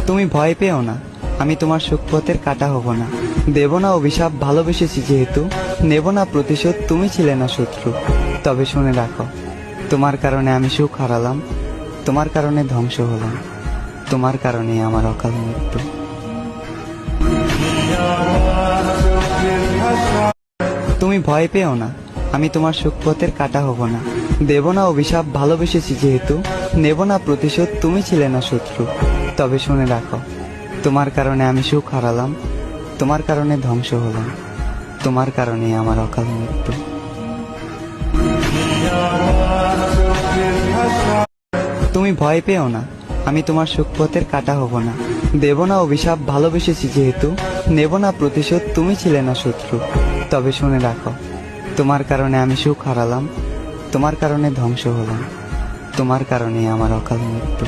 তুমি ভয় পেও না, আমি তোমার সুখপথের কাঁটা হব না। দেব না অভিশাপ, ভালোবেসেছি যেহেতু, নেব না প্রতিশোধ, তুমি ছিলে না শত্রু। তবে শুনে রাখো, তোমার কারণে আমি সুখ হারালাম, তোমার কারণে ধ্বংস হলাম, তোমার কারণে আমার অকাল মৃত্যু। তুমি ভয় পেও না, আমি তোমার সুখপথের কাঁটা হব না। দেব না অভিশাপ, ভালোবেসেছি যেহেতু, নেব না প্রতিশোধ, তুমি ছিলে না শত্রু। তবে শুনে রাখো, তোমার কারণে আমি সুখ হারালাম, তোমার কারণে ধ্বংস হলাম, তোমার কারণে আমার অকাল মৃত্যু। তুমি ভয় পেও না, আমি তোমার সুখপথের কাঁটা হব না। দেব না অভিশাপ, ভালোবেসেছি যেহেতু, নেব না প্রতিশোধ, তুমি ছিলে না শত্রু। তবে শুনে রাখো, তোমার কারণে আমি সুখ হারালাম, তোমার কারণে ধ্বংস হলাম, তোমার কারণে আমার অকাল মৃত্যু।